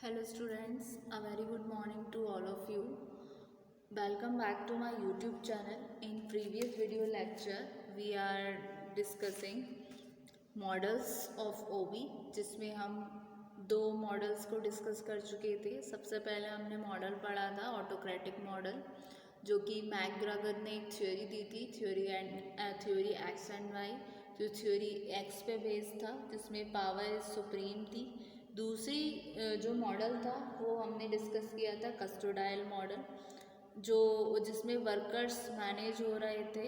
Hello students, a very good morning to all of you. Welcome back to my YouTube channel. In previous video lecture, we are discussing models of OB, जिसमें हम दो models को discuss कर चुके थे. सबसे पहले हमने मॉडल पढ़ा था ऑटोक्रेटिक मॉडल, जो कि मैकग्रेगर ने एक थ्योरी दी थी, थ्योरी एक्स एंड वाई, जो थ्योरी एक्स पे बेस्ड था, जिसमें पावर सुप्रीम थी. दूसरी जो मॉडल था वो हमने डिस्कस किया था कस्टोडाइल मॉडल, जिसमें वर्कर्स मैनेज हो रहे थे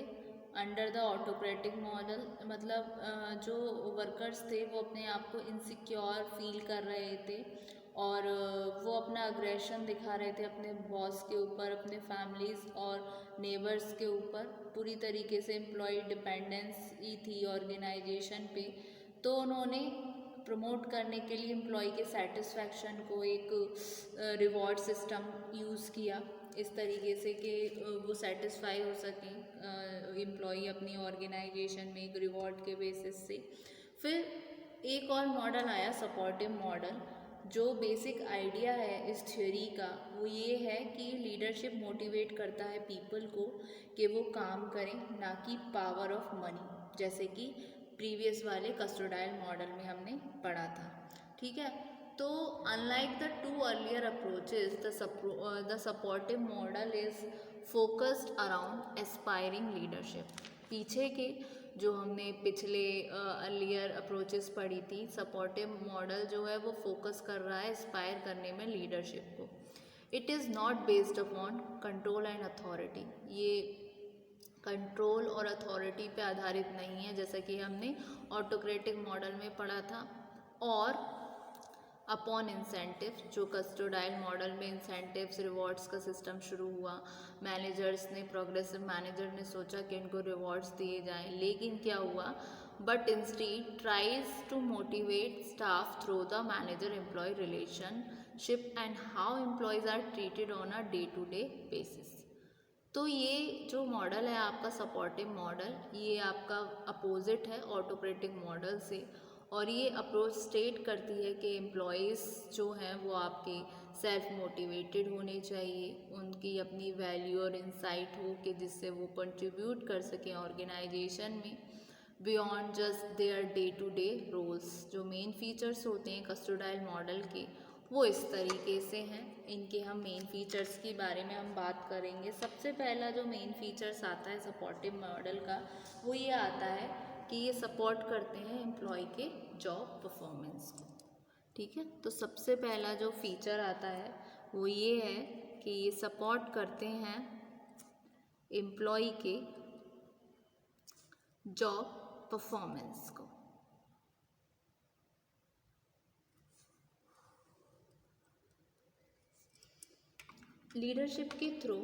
अंडर द ऑटोक्रेटिक मॉडल. मतलब जो वर्कर्स थे वो अपने आप को इनसिक्योर फील कर रहे थे और वो अपना अग्रेशन दिखा रहे थे अपने बॉस के ऊपर, अपने फैमिलीज़ और नेबर्स के ऊपर. पूरी तरीके से एम्प्लॉय डिपेंडेंस ही थी ऑर्गेनाइजेशन पे. तो उन्होंने प्रमोट करने के लिए एम्प्लॉय के सेटिस्फैक्शन को एक रिवॉर्ड सिस्टम यूज़ किया, इस तरीके से कि वो सेटिस्फाई हो सकें एम्प्लॉय अपनी ऑर्गेनाइजेशन में एक रिवॉर्ड के बेसिस से. फिर एक और मॉडल आया सपोर्टिव मॉडल. जो बेसिक आइडिया है इस थ्योरी का वो ये है कि लीडरशिप मोटिवेट करता है पीपल को कि वो काम करें, ना कि पावर ऑफ मनी, जैसे कि प्रीवियस वाले कस्टोडाइल मॉडल में हमने पढ़ा था. ठीक है. तो unlike the two earlier approaches, the supportive model is focused around aspiring leadership. पीछे के जो हमने पिछले अर्लियर अप्रोचेस पढ़ी थी, सपोर्टिव मॉडल जो है वो फोकस कर रहा है एस्पायर करने में लीडरशिप को. It is not based upon control and authority. ये कंट्रोल और अथॉरिटी पे आधारित नहीं है, जैसा कि हमने ऑटोक्रेटिक मॉडल में पढ़ा था. और अपॉन इंसेंटिव, जो कस्टोडाइल मॉडल में इंसेंटिव्स रिवॉर्ड्स का सिस्टम शुरू हुआ. मैनेजर्स ने, प्रोग्रेसिव मैनेजर ने सोचा कि इनको रिवॉर्ड्स दिए जाएं, लेकिन क्या हुआ, but instead tries to motivate staff through the manager employ relationship and how employees are treated on a day to day basis. तो ये जो मॉडल है आपका सपोर्टिव मॉडल, ये आपका अपोजिट है ऑटोक्रेटिक मॉडल से. और ये अप्रोच स्टेट करती है कि एम्प्लॉयज़ जो हैं वो आपके सेल्फ मोटिवेटेड होने चाहिए, उनकी अपनी वैल्यू और इंसाइट हो कि जिससे वो कंट्रीब्यूट कर सकें ऑर्गेनाइजेशन में beyond just their day to day roles. जो मेन फीचर्स होते हैं कस्टोडाइल मॉडल के वो इस तरीके से हैं. इनके हम मेन फीचर्स के बारे में हम बात करेंगे. सबसे पहला जो मेन फीचर्स आता है सपोर्टिव मॉडल का वो ये आता है कि ये सपोर्ट करते हैं एम्प्लॉय के जॉब परफॉर्मेंस को. ठीक है. तो सबसे पहला जो फीचर आता है वो ये है कि ये सपोर्ट करते हैं एम्प्लॉय के जॉब परफॉर्मेंस को. लीडरशिप के थ्रू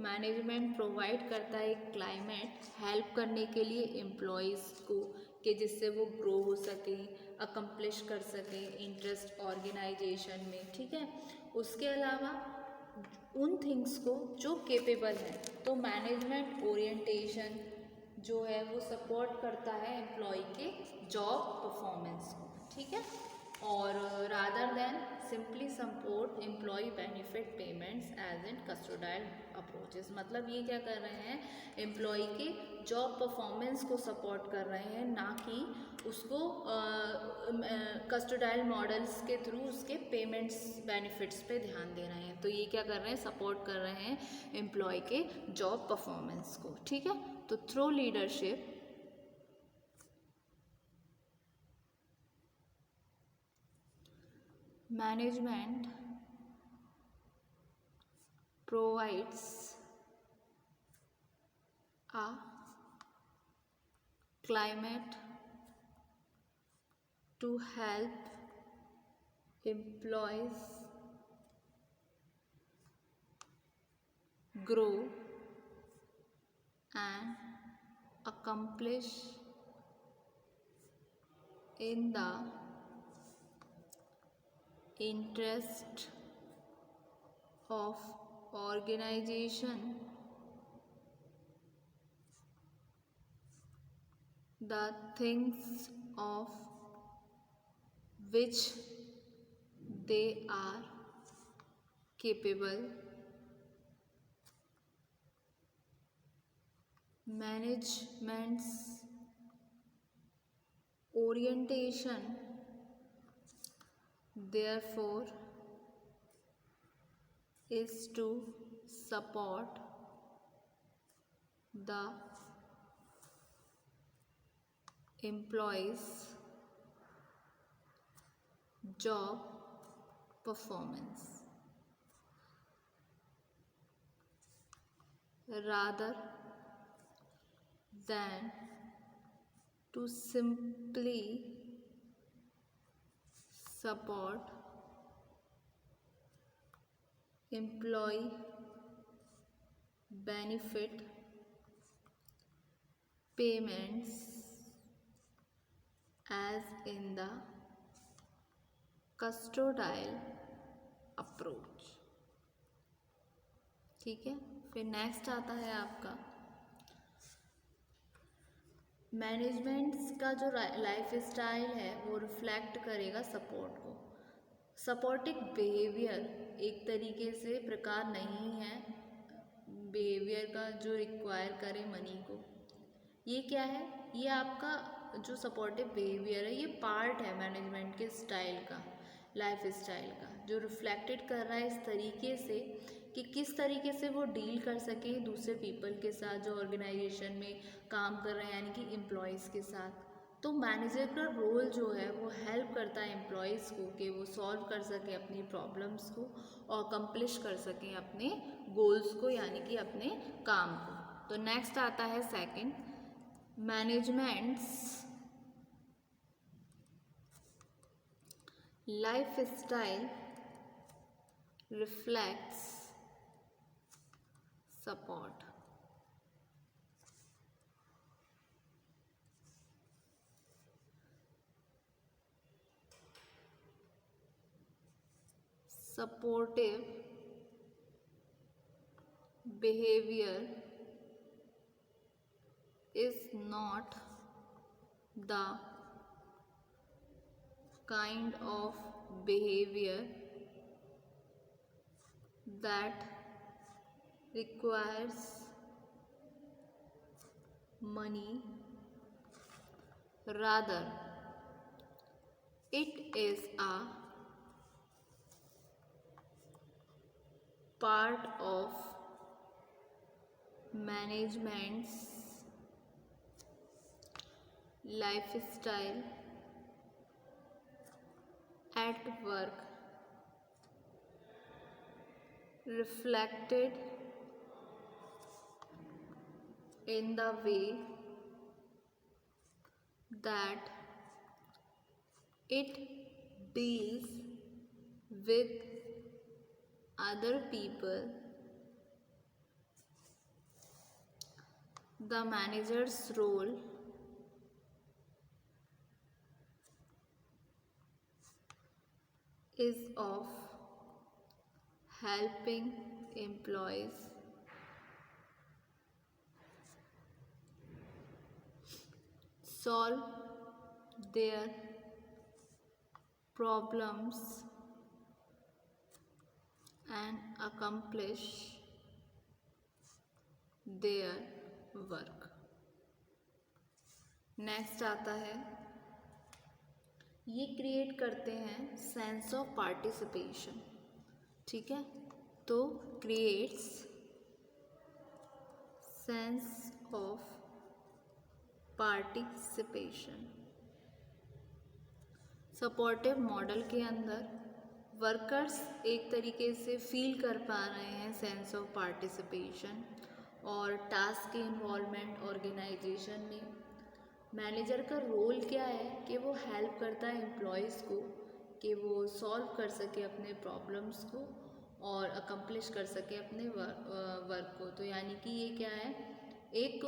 मैनेजमेंट प्रोवाइड करता है एक क्लाइमेट हेल्प करने के लिए एम्प्लॉयज़ को कि जिससे वो ग्रो हो सके, अकम्प्लिश कर सके इंटरेस्ट ऑर्गेनाइजेशन में. ठीक है. उसके अलावा उन थिंग्स को जो केपेबल है, तो मैनेजमेंट ओरिएंटेशन जो है वो सपोर्ट करता है एम्प्लॉय के जॉब परफॉर्मेंस को. ठीक है. और rather than simply support employ benefit payments as in custodial approaches. मतलब ये क्या कर रहे हैं, एम्प्लॉय के जॉब परफॉर्मेंस को सपोर्ट कर रहे हैं, ना कि उसको कस्टोडाइल मॉडल्स के थ्रू उसके पेमेंट्स बेनिफिट्स पे ध्यान दे रहे हैं. तो ये क्या कर रहे हैं, सपोर्ट कर रहे हैं एम्प्लॉय के जॉब परफॉर्मेंस को. ठीक है. तो through leadership management provides a climate to help employees grow and accomplish in the interest of organization the things of which they are capable, management's orientation therefore is to support the employees' job performance rather than to simply support employee benefit payments as in the custodial approach. ठीक है, फिर next आता है आपका managements का जो life style है वो रिफ्लेक्ट करेगा सपोर्ट को। सपोर्टिव बिहेवियर एक तरीके से प्रकार नहीं है बिहेवियर का जो रिक्वायर करे मनी को। ये क्या है, ये आपका जो सपोर्टिव बिहेवियर है ये पार्ट है मैनेजमेंट के स्टाइल का, लाइफ स्टाइल का, जो रिफ्लेक्टेड कर रहा है इस तरीके से कि किस तरीके से वो डील कर सके दूसरे पीपल के साथ जो ऑर्गेनाइजेशन में काम कर रहे हैं यानी कि एम्प्लॉयज़ के साथ। तो मैनेजर का रोल जो है वो हेल्प करता है एम्प्लॉयज़ को कि वो सॉल्व कर सकें अपनी प्रॉब्लम्स को और अकम्प्लिश कर सकें अपने गोल्स को यानी कि अपने काम को। तो नेक्स्ट आता है second, managements lifestyle reflects support. Supportive behavior is not the kind of behavior that requires money, rather it is a part of management's lifestyle at work, reflected in the way that it deals with other people. The manager's role is of helping employees solve their problems and accomplish their work. Next आता है, ये create करते हैं sense of participation. ठीक है, तो creates sense of participation. Supportive model के अंदर वर्कर्स एक तरीके से फील कर पा रहे हैं सेंस ऑफ पार्टिसिपेशन और टास्क के इन्वॉल्वमेंट ऑर्गेनाइजेशन में। मैनेजर का रोल क्या है कि वो हेल्प करता है एम्प्लॉयज़ को कि वो सॉल्व कर सके अपने प्रॉब्लम्स को और अकम्प्लिश कर सके अपने वर्क को। तो यानी कि ये क्या है, एक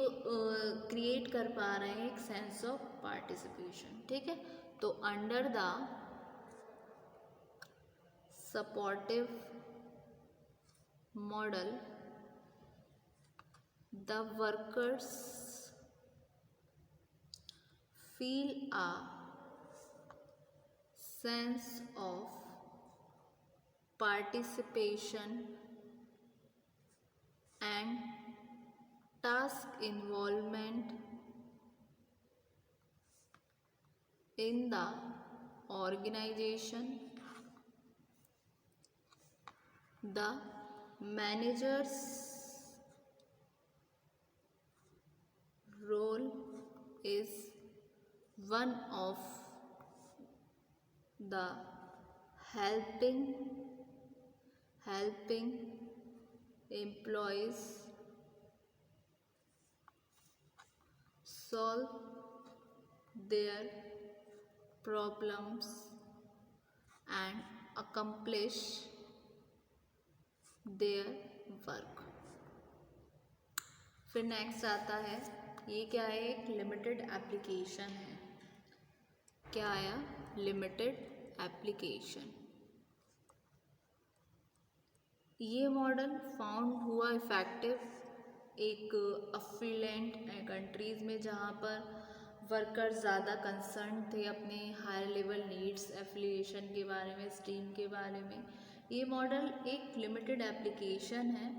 क्रिएट कर पा रहे हैं एक सेंस ऑफ पार्टिसिपेशन। ठीक है, तो under the supportive model the workers feel a sense of participation and task involvement in the organization. The manager's role is one of the helping employees solve their problems and accomplish their work. फिर next आता है, ये क्या है, एक limited application है. क्या आया, लिमिटेड एप्लीकेशन. ये मॉडल फाउंड हुआ इफेक्टिव एक अफिलेंट कंट्रीज़ में जहाँ पर वर्कर्स ज़्यादा कंसर्न थे अपने हायर लेवल नीड्स एफिलिएशन के बारे में, स्ट्रीम के बारे में. ये मॉडल एक लिमिटेड एप्लीकेशन है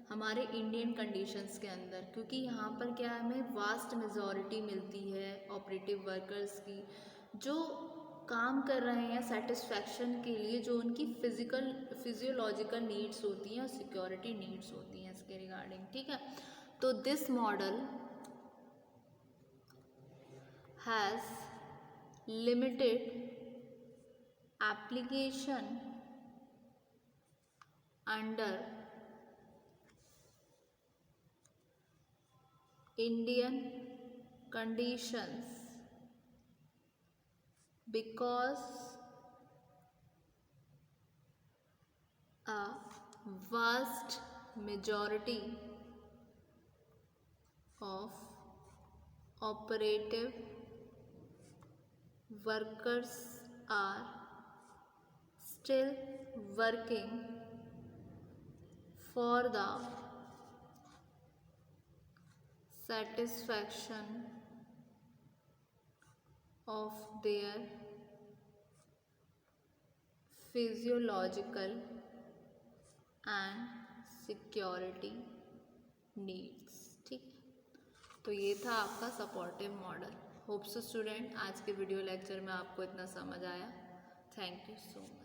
हमारे इंडियन कंडीशंस के अंदर, क्योंकि यहाँ पर क्या है, हमें वास्ट मेजॉरिटी मिलती है ऑपरेटिव वर्कर्स की जो काम कर रहे हैं सेटिस्फैक्शन के लिए, जो उनकी फिजियोलॉजिकल नीड्स होती हैं और सिक्योरिटी नीड्स होती हैं इसके रिगार्डिंग. ठीक है, तो this model has limited application under Indian conditions because a vast majority of operative workers are still working for the satisfaction of their physiological and security needs. ठीक, तो ये था आपका supportive model. Hope so student आज के video lecture में आपको इतना समझ आया. Thank you so much.